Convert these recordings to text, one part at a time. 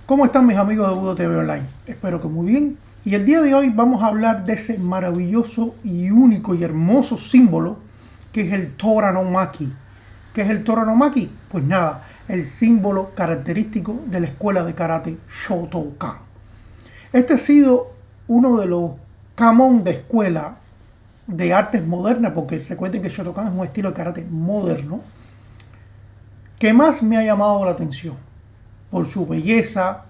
¿Cómo están mis amigos de Budo TV Online? Espero que muy bien. Y el día de hoy vamos a hablar de ese maravilloso y único y hermoso símbolo que es el Tora no Maki. ¿Qué es el Tora no Maki? Pues nada, el símbolo característico de la escuela de karate Shotokan. Este ha sido uno de los kamon de escuela de artes modernas, porque recuerden que Shotokan es un estilo de karate moderno, que más me ha llamado la atención por su belleza,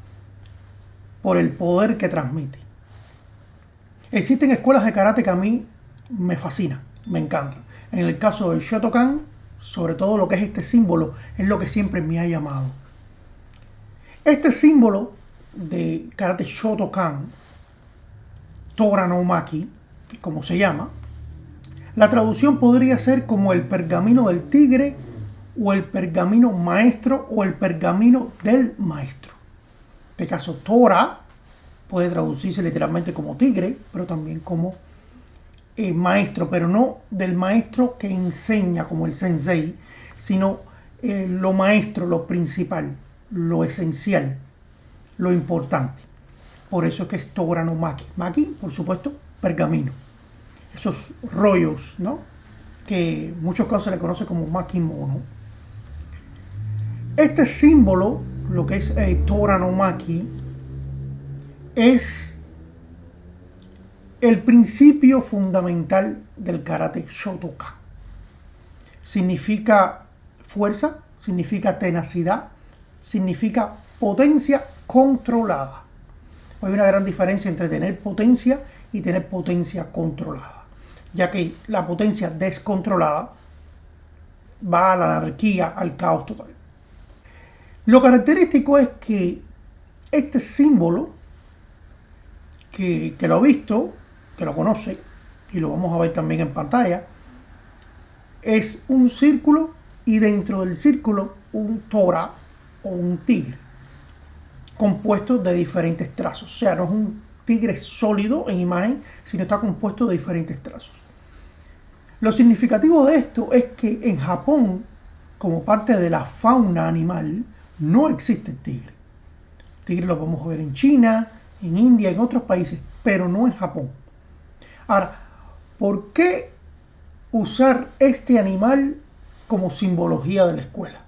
por el poder que transmite. Existen escuelas de karate que a mí me fascinan, me encantan. En el caso del Shotokan, sobre todo lo que es este símbolo, es lo que siempre me ha llamado. Este símbolo de karate Shotokan, Tora no Maki, como se llama, la traducción podría ser como el pergamino del tigre, o el pergamino maestro, o el pergamino del maestro. En este caso, Tora puede traducirse literalmente como tigre, pero también como maestro, pero no del maestro que enseña como el sensei, sino lo maestro, lo principal, lo esencial, lo importante. Por eso es que es Tora no Maki. Maki, por supuesto, pergamino. Esos rollos, ¿no? Que en muchos casos se le conoce como makimono. Este símbolo, lo que es Tora no Maki, es el principio fundamental del karate Shotokan. Significa fuerza, significa tenacidad, significa potencia controlada. Hay una gran diferencia entre tener potencia y tener potencia controlada, ya que la potencia descontrolada va a la anarquía, al caos total. Lo característico es que este símbolo, que lo ha visto, que lo conoce, y lo vamos a ver también en pantalla, es un círculo y dentro del círculo un tora o un tigre, compuesto de diferentes trazos. O sea, no es un tigre sólido en imagen, sino está compuesto de diferentes trazos. Lo significativo de esto es que en Japón, como parte de la fauna animal, no existe el tigre. El tigre lo podemos ver en China, en India, en otros países, pero no en Japón. Ahora, ¿por qué usar este animal como simbología de la escuela?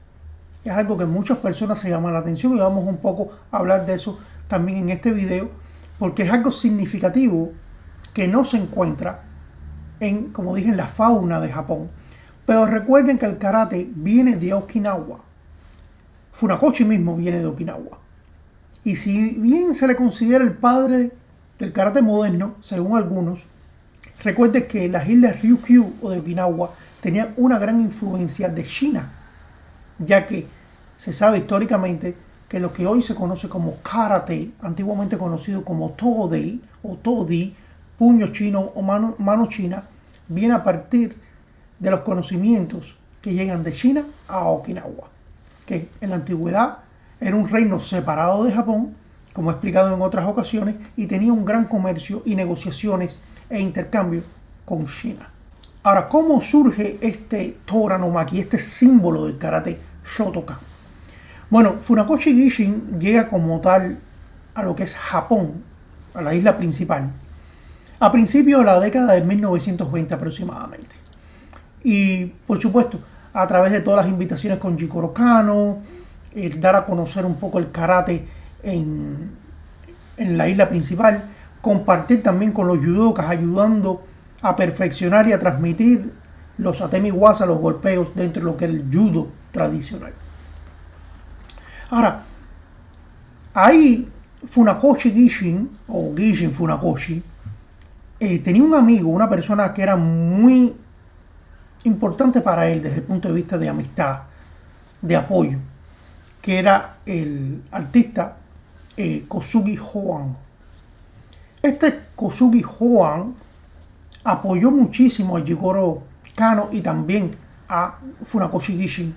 Es algo que muchas personas se llaman la atención y vamos un poco a hablar de eso también en este video, porque es algo significativo que no se encuentra en, como dije, en la fauna de Japón. Pero recuerden que el karate viene de Okinawa. Funakoshi mismo viene de Okinawa. Y si bien se le considera el padre del karate moderno, según algunos, recuerden que las islas Ryukyu o de Okinawa tenían una gran influencia de China, ya que se sabe históricamente que lo que hoy se conoce como karate, antiguamente conocido como todei o todi, puño chino o mano china, viene a partir de los conocimientos que llegan de China a Okinawa, que en la antigüedad era un reino separado de Japón, como he explicado en otras ocasiones, y tenía un gran comercio y negociaciones e intercambio con China. Ahora, ¿cómo surge este Tora no Maki, este símbolo del karate Shotokan? Bueno, Funakoshi Gishin llega como tal a lo que es Japón, a la isla principal, a principios de la década de 1920 aproximadamente. Y, por supuesto, a través de todas las invitaciones con Jigoro Kano, el dar a conocer un poco el karate en la isla principal, compartir también con los judokas, ayudando a perfeccionar y a transmitir los atemi-waza, los golpeos dentro de lo que es el judo tradicional. Ahora, ahí Funakoshi Gishin, o Gishin Funakoshi, tenía un amigo, una persona que era muy importante para él desde el punto de vista de amistad, de apoyo, que era el artista Kosugi Hoan. Este Kosugi Hoan apoyó muchísimo a Jigoro Kano y también a Funakoshi Gishin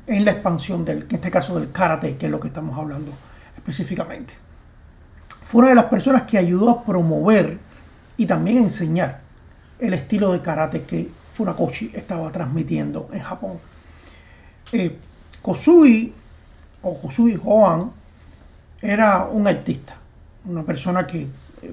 en la expansión en este caso del karate, que es lo que estamos hablando específicamente. Fue una de las personas que ayudó a promover y también a enseñar el estilo de karate que Funakoshi estaba transmitiendo en Japón. Kosugi o Kosugi Hoan era un artista, una persona que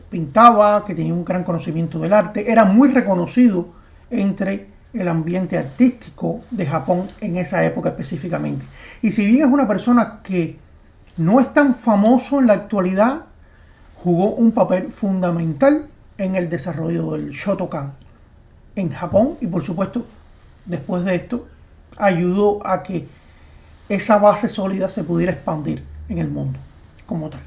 pintaba, que tenía un gran conocimiento del arte, era muy reconocido entre el ambiente artístico de Japón en esa época específicamente. Y si bien es una persona que no es tan famoso en la actualidad, jugó un papel fundamental en el desarrollo del Shotokan en Japón y por supuesto después de esto ayudó a que esa base sólida se pudiera expandir en el mundo como tal.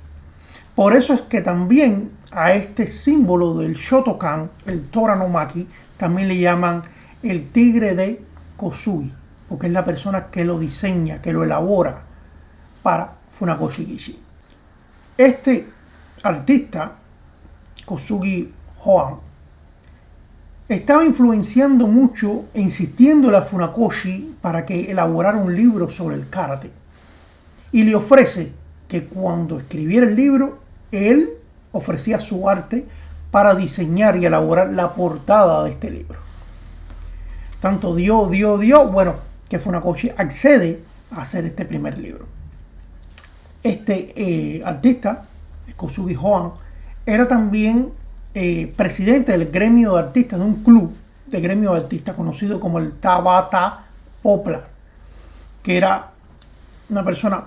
Por eso es que también a este símbolo del Shotokan, el Tora no Maki, también le llaman el tigre de Kosugi, porque es la persona que lo diseña, que lo elabora para Funakoshi Kishi. Este artista, Kosugi Hoan, estaba influenciando mucho e insistiendo a Funakoshi para que elaborara un libro sobre el karate. Y le ofrece que cuando escribiera el libro, él ofrecía su arte para diseñar y elaborar la portada de este libro. Tanto bueno, que Funakoshi accede a hacer este primer libro. Este artista, Kosugi Hoan, era también presidente del gremio de artistas, de un club de gremio de artistas conocido como el Tabata Poplar, que era una persona,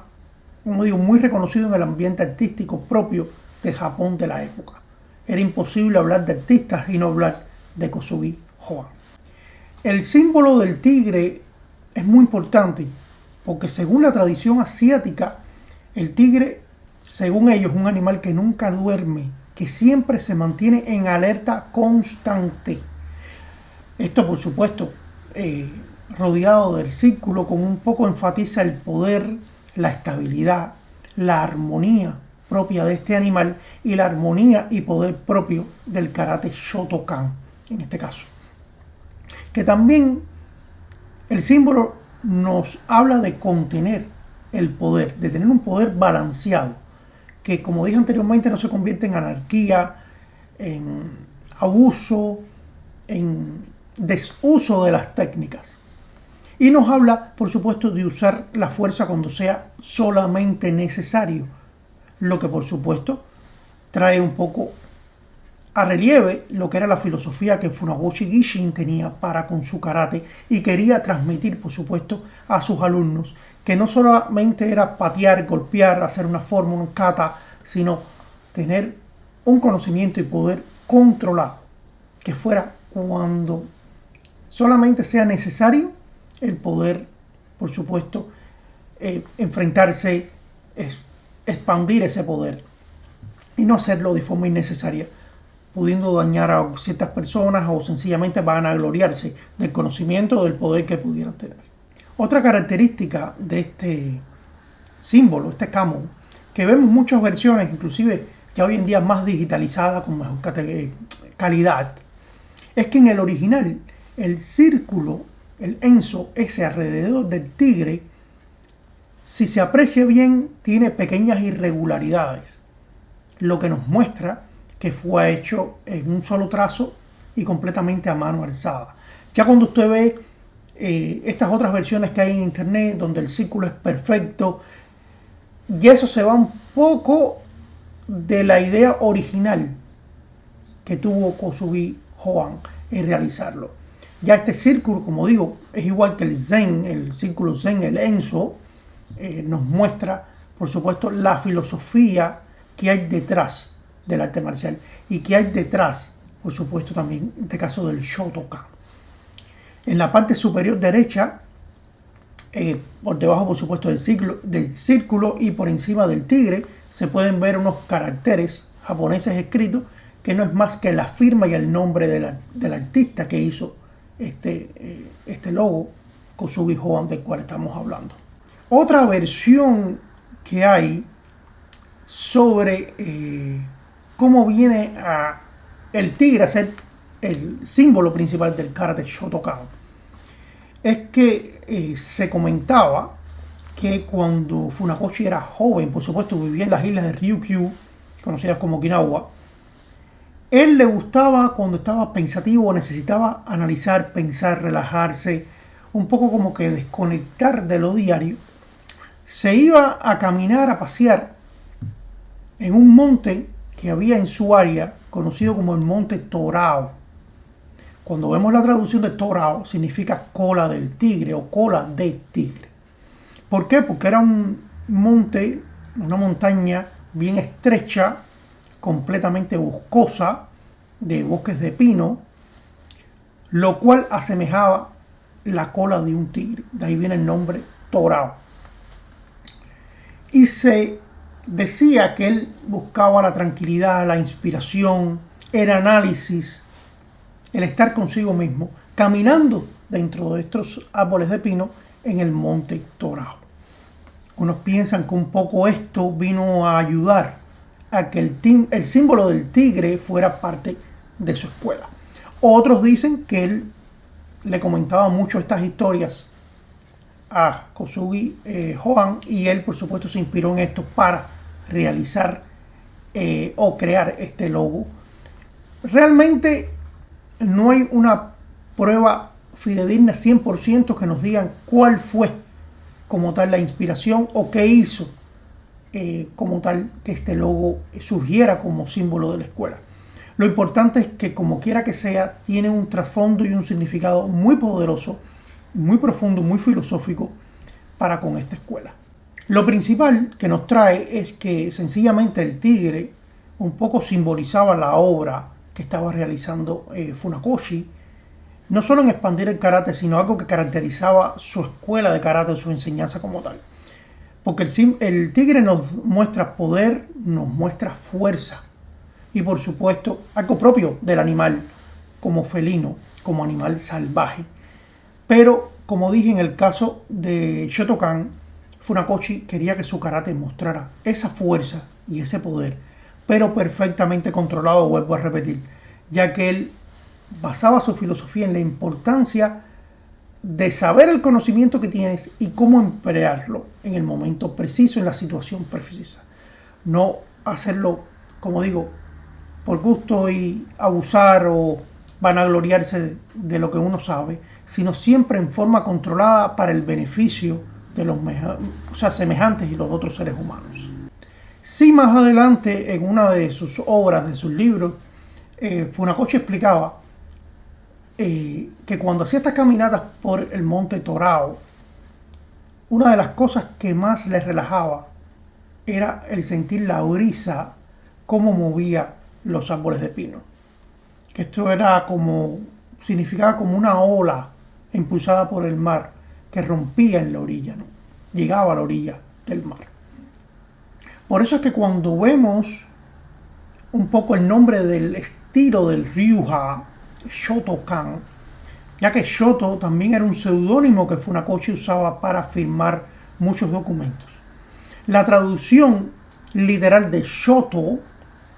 como digo, muy reconocido en el ambiente artístico propio de Japón de la época. Era imposible hablar de artistas y no hablar de Kosugi Hoan. El símbolo del tigre es muy importante porque según la tradición asiática, el tigre, según ellos, es un animal que nunca duerme, que siempre se mantiene en alerta constante. Esto, por supuesto, rodeado del círculo, como un poco enfatiza el poder, la estabilidad, la armonía propia de este animal y la armonía y poder propio del karate Shotokan, en este caso. Que también el símbolo nos habla de contener el poder, de tener un poder balanceado, que como dije anteriormente no se convierte en anarquía, en abuso, en desuso de las técnicas. Y nos habla, por supuesto, de usar la fuerza cuando sea solamente necesario, lo que por supuesto trae un poco a relieve lo que era la filosofía que Funakoshi Gishin tenía para con su karate y quería transmitir, por supuesto, a sus alumnos, que no solamente era patear, golpear, hacer una forma, un kata, sino tener un conocimiento y poder controlado, que fuera cuando solamente sea necesario el poder, por supuesto, enfrentarse, expandir ese poder y no hacerlo de forma innecesaria, pudiendo dañar a ciertas personas o sencillamente vanagloriarse del conocimiento o del poder que pudieran tener. Otra característica de este símbolo, este kamo, que vemos muchas versiones, inclusive ya hoy en día más digitalizadas con mejor calidad, es que en el original el círculo, el enso, ese alrededor del tigre, si se aprecia bien, tiene pequeñas irregularidades, lo que nos muestra que fue hecho en un solo trazo y completamente a mano alzada. Ya cuando usted ve estas otras versiones que hay en internet, donde el círculo es perfecto, y eso se va un poco de la idea original que tuvo Kosugi Hoan en realizarlo. Ya este círculo, como digo, es igual que el Zen, el círculo Zen, el Enso, nos muestra, por supuesto, la filosofía que hay detrás del arte marcial y que hay detrás, por supuesto, también en este caso del Shotokan. En la parte superior derecha, por debajo, por supuesto, del círculo y por encima del tigre, se pueden ver unos caracteres japoneses escritos que no es más que la firma y el nombre del artista que hizo este logo, Kosugi Hoan, del cual estamos hablando. Otra versión que hay sobre cómo viene el tigre a ser el símbolo principal del karate Shotokan es que se comentaba que cuando Funakoshi era joven, por supuesto vivía en las islas de Ryukyu, conocidas como Okinawa, él le gustaba cuando estaba pensativo, necesitaba analizar, pensar, relajarse, un poco como que desconectar de lo diario, se iba a caminar, a pasear en un monte que había en su área, conocido como el monte Torao. Cuando vemos la traducción de Torao, significa cola del tigre o cola de tigre. ¿Por qué? Porque era un monte, una montaña bien estrecha, completamente boscosa, de bosques de pino, lo cual asemejaba la cola de un tigre. De ahí viene el nombre Torao. Y se decía que él buscaba la tranquilidad, la inspiración, el análisis, el estar consigo mismo, caminando dentro de estos árboles de pino en el monte Torao. Unos piensan que un poco esto vino a ayudar a que el símbolo del tigre fuera parte de su escuela. Otros dicen que él le comentaba mucho estas historias a Kosugi Hohan, y él por supuesto se inspiró en esto para realizar o crear este logo. Realmente no hay una prueba fidedigna 100% que nos digan cuál fue como tal la inspiración o qué hizo como tal que este logo surgiera como símbolo de la escuela. Lo importante es que, como quiera que sea, tiene un trasfondo y un significado muy poderoso, muy profundo, muy filosófico para con esta escuela. Lo principal que nos trae es que sencillamente el tigre un poco simbolizaba la obra que estaba realizando Funakoshi, no solo en expandir el karate, sino algo que caracterizaba su escuela de karate, su enseñanza como tal. Porque el tigre nos muestra poder, nos muestra fuerza y por supuesto algo propio del animal como felino, como animal salvaje. Pero como dije, en el caso de Shotokan, Funakoshi quería que su karate mostrara esa fuerza y ese poder, pero perfectamente controlado, vuelvo a repetir, ya que él basaba su filosofía en la importancia de saber el conocimiento que tienes y cómo emplearlo en el momento preciso, en la situación precisa. No hacerlo, como digo, por gusto y abusar o vanagloriarse de lo que uno sabe, sino siempre en forma controlada para el beneficio de los semejantes y los otros seres humanos. Sí, más adelante, en una de sus obras, de sus libros, Funakoshi explicaba que cuando hacía estas caminatas por el monte Torao, una de las cosas que más le relajaba era el sentir la brisa, cómo movía los árboles de pino. Que esto era significaba como una ola impulsada por el mar que rompía en la orilla, ¿no? Llegaba a la orilla del mar. Por eso es que cuando vemos un poco el nombre del estilo del Ryuha, Shotokan, ya que Shoto también era un seudónimo que Funakoshi usaba para firmar muchos documentos. La traducción literal de Shoto,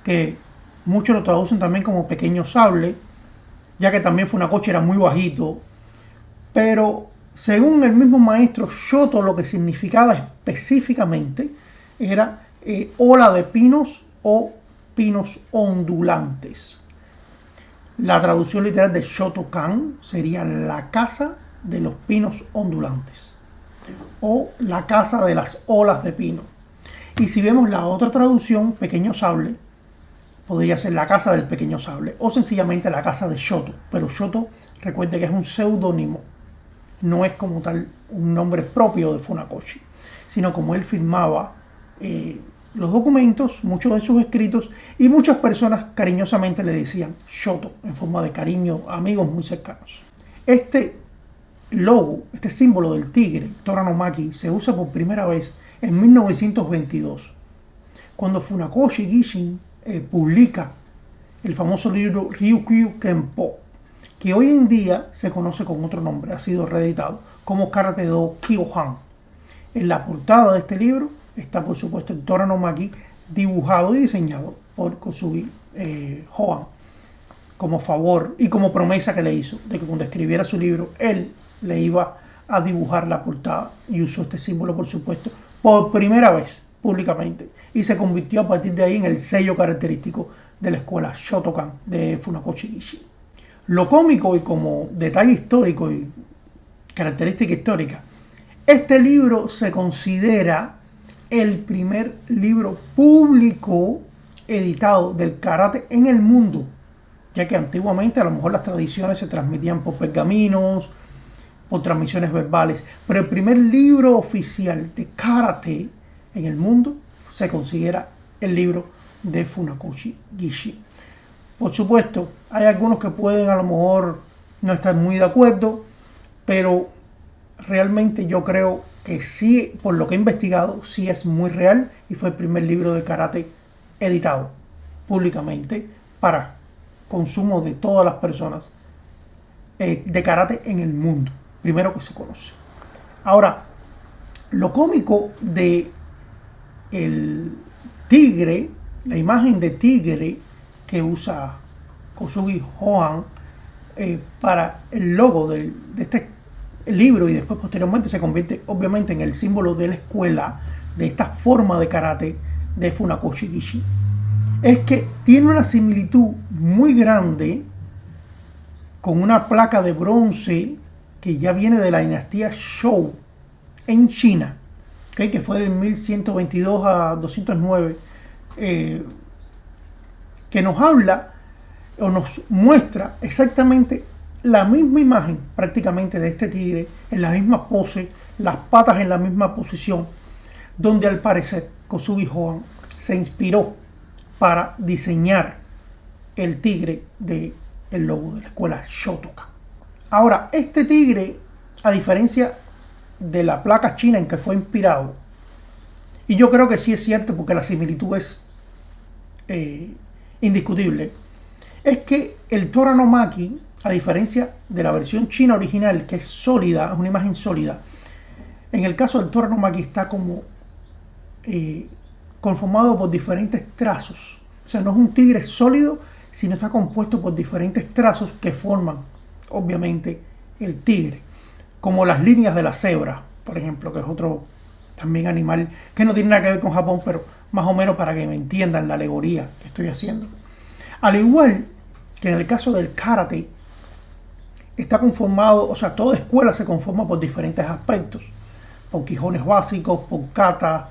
que muchos lo traducen también como pequeño sable, ya que también Funakoshi era muy bajito, pero según el mismo maestro, Shoto lo que significaba específicamente era ola de pinos o pinos ondulantes. La traducción literal de Shotokan sería la casa de los pinos ondulantes o la casa de las olas de pino. Y si vemos la otra traducción, pequeño sable, podría ser la casa del pequeño sable o sencillamente la casa de Shoto. Pero Shoto, recuerde que es un seudónimo, no es como tal un nombre propio de Funakoshi, sino como él firmaba los documentos, muchos de sus escritos, y muchas personas cariñosamente le decían Shoto, en forma de cariño, amigos muy cercanos. Este logo, este símbolo del tigre, Tora no Maki, se usa por primera vez en 1922, cuando Funakoshi Gishin publica el famoso libro Ryukyu Kenpo, que hoy en día se conoce con otro nombre, ha sido reeditado como Karate-do Kyohan. En la portada de este libro está, por supuesto, el Tora no Maki dibujado y diseñado por Kosugi Hohan, como favor y como promesa que le hizo de que cuando escribiera su libro él le iba a dibujar la portada, y usó este símbolo, por supuesto, por primera vez públicamente, y se convirtió a partir de ahí en el sello característico de la escuela Shotokan de Funakoshi Gishin. Lo cómico y como detalle histórico y característica histórica, este libro se considera el primer libro público editado del karate en el mundo, ya que antiguamente a lo mejor las tradiciones se transmitían por pergaminos, por transmisiones verbales, pero el primer libro oficial de karate en el mundo se considera el libro de Funakoshi Gishi. Por supuesto, hay algunos que pueden a lo mejor no estar muy de acuerdo, pero realmente yo creo que sí, por lo que he investigado, sí es muy real y fue el primer libro de karate editado públicamente para consumo de todas las personas de karate en el mundo, primero que se conoce. Ahora, lo cómico de el tigre, la imagen de tigre que usa Kosugi Hohan para el logo de este libro, y después posteriormente se convierte obviamente en el símbolo de la escuela, de esta forma de karate de Funakoshi Gishi, es que tiene una similitud muy grande con una placa de bronce que ya viene de la dinastía Zhou en China, ¿okay? Que fue del 1122 a 209, que nos habla o nos muestra exactamente la misma imagen prácticamente de este tigre, en la misma pose, las patas en la misma posición, donde al parecer Kosugi Hohan se inspiró para diseñar el tigre del logo de la escuela Shotokan. Ahora, este tigre, a diferencia de la placa china en que fue inspirado, y yo creo que sí es cierto porque la similitud es indiscutible, es que el Tora no Maki, a diferencia de la versión china original, que es sólida, es una imagen sólida, en el caso del Tora no Maki está como conformado por diferentes trazos. O sea, no es un tigre sólido, sino está compuesto por diferentes trazos que forman, obviamente, el tigre. Como las líneas de la cebra, por ejemplo, que es otro también animal que no tiene nada que ver con Japón, pero más o menos para que me entiendan la alegoría que estoy haciendo. Al igual que en el caso del karate, está conformado, o sea, toda escuela se conforma por diferentes aspectos, por quijones básicos, por kata,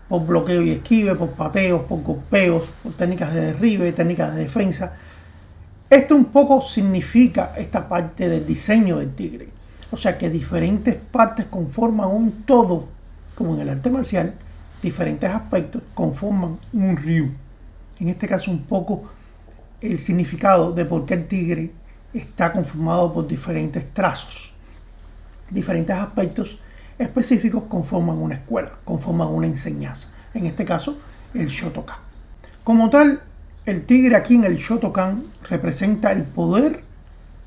por bloqueo y esquive, por pateos, por golpeos, por técnicas de derribe, técnicas de defensa. Esto un poco significa esta parte del diseño del tigre. O sea que diferentes partes conforman un todo, como en el arte marcial, diferentes aspectos conforman un ryu. En este caso un poco el significado de por qué el tigre está conformado por diferentes trazos. Diferentes aspectos específicos conforman una escuela, conforman una enseñanza. En este caso, el Shotokan. Como tal, el tigre aquí en el Shotokan representa el poder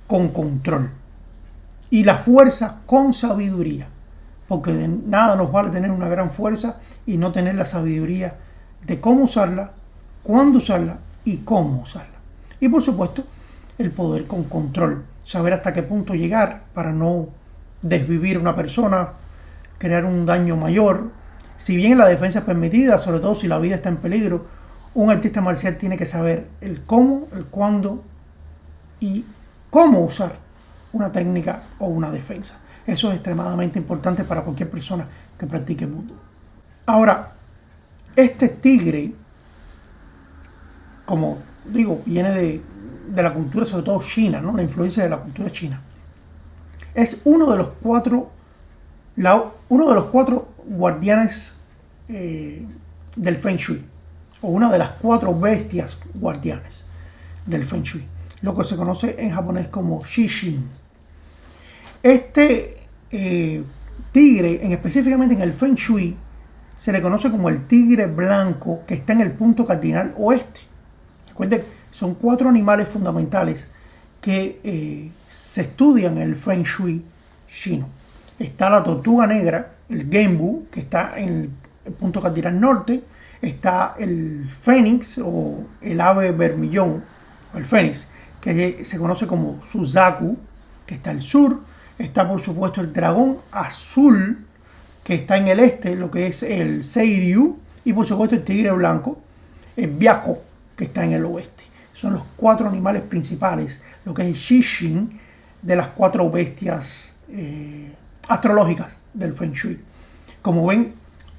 con control y la fuerza con sabiduría, porque de nada nos vale tener una gran fuerza y no tener la sabiduría de cómo usarla, cuándo usarla y cómo usarla. Y por supuesto, el poder con control, saber hasta qué punto llegar para no desvivir a una persona, crear un daño mayor. Si bien la defensa es permitida, sobre todo si la vida está en peligro, un artista marcial tiene que saber el cómo, el cuándo y cómo usar una técnica o una defensa. Eso es extremadamente importante para cualquier persona que practique Budo. Ahora, este tigre, como digo, viene de la cultura, sobre todo china, ¿no? La influencia de la cultura china. Es uno de los cuatro guardianes del Feng Shui, o una de las 4 bestias guardianes del Feng Shui, lo que se conoce en japonés como Shishin. Este tigre, específicamente en el Feng Shui, se le conoce como el tigre blanco, que está en el punto cardinal oeste. Recuerden, son 4 animales fundamentales que se estudian en el Feng Shui chino. Está la tortuga negra, el Genbu, que está en el punto cardinal norte. Está el fénix o el ave vermillón, o el fénix, que se conoce como Suzaku, que está al sur. Está por supuesto el dragón azul, que está en el este, lo que es el Seiryu. Y por supuesto el tigre blanco, el Byakko, que está en el oeste. Son los 4 animales principales, lo que es el Shishin, de las 4 bestias astrológicas del Feng Shui. Como ven,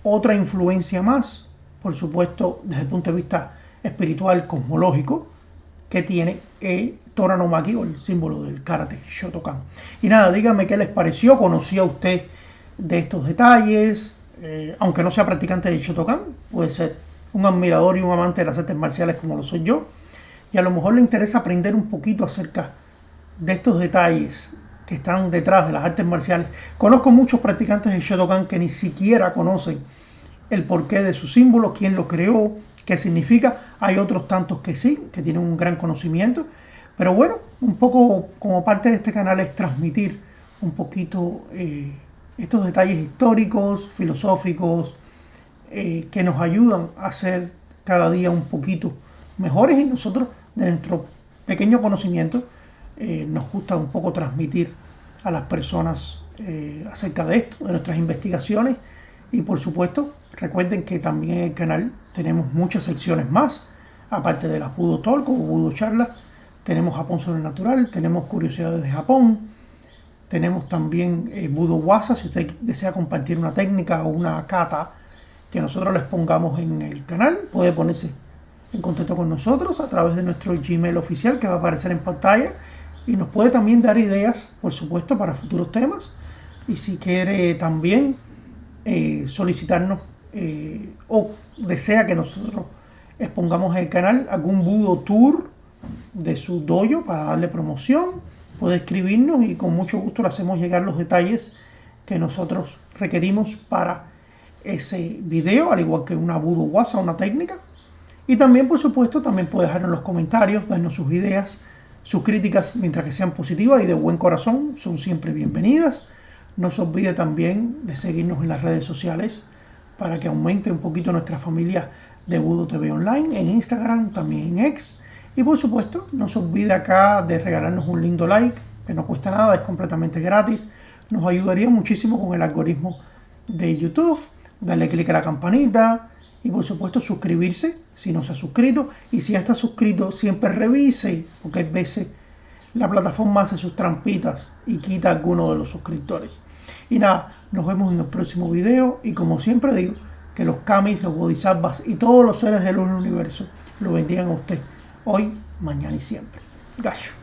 otra influencia más, por supuesto, desde el punto de vista espiritual, cosmológico, que tiene Tora no Maki, o el símbolo del karate Shotokan. Y nada, díganme qué les pareció, conocía usted de estos detalles, aunque no sea practicante de Shotokan, puede ser un admirador y un amante de las artes marciales como lo soy yo, y a lo mejor le interesa aprender un poquito acerca de estos detalles que están detrás de las artes marciales. Conozco muchos practicantes de Shotokan que ni siquiera conocen el porqué de su símbolo, quién lo creó, qué significa. Hay otros tantos que sí, que tienen un gran conocimiento. Pero bueno, un poco como parte de este canal es transmitir un poquito estos detalles históricos, filosóficos, que nos ayudan a ser cada día un poquito mejores, y nosotros de nuestro pequeño conocimiento nos gusta un poco transmitir a las personas acerca de esto, de nuestras investigaciones. Y por supuesto, recuerden que también en el canal tenemos muchas secciones más, aparte de las Budo Talk o Budo Charlas. Tenemos Japón Sobrenatural, tenemos curiosidades de Japón, tenemos también Budo Wasa, si usted desea compartir una técnica o una kata que nosotros les pongamos en el canal, puede ponerse en contacto con nosotros a través de nuestro Gmail oficial que va a aparecer en pantalla, y nos puede también dar ideas, por supuesto, para futuros temas. Y si quiere también solicitarnos o desea que nosotros expongamos en el canal algún Budo Tour de su dojo para darle promoción, puede escribirnos y con mucho gusto le hacemos llegar los detalles que nosotros requerimos para ese video, al igual que una Budo Wasa, una técnica. Y también, por supuesto, también puede dejar en los comentarios, darnos sus ideas, sus críticas, mientras que sean positivas y de buen corazón, son siempre bienvenidas. No se olvide también de seguirnos en las redes sociales para que aumente un poquito nuestra familia de Budo TV Online, en Instagram, también en X. Y por supuesto, no se olvide acá de regalarnos un lindo like, que no cuesta nada, es completamente gratis. Nos ayudaría muchísimo con el algoritmo de YouTube, darle clic a la campanita y por supuesto suscribirse si no se ha suscrito. Y si ya está suscrito, siempre revise, porque hay veces la plataforma hace sus trampitas y quita a alguno de los suscriptores. Y nada, nos vemos en el próximo video, y como siempre digo, que los kamis, los bodhisattvas y todos los seres del universo lo bendigan a usted hoy, mañana y siempre. Gacho.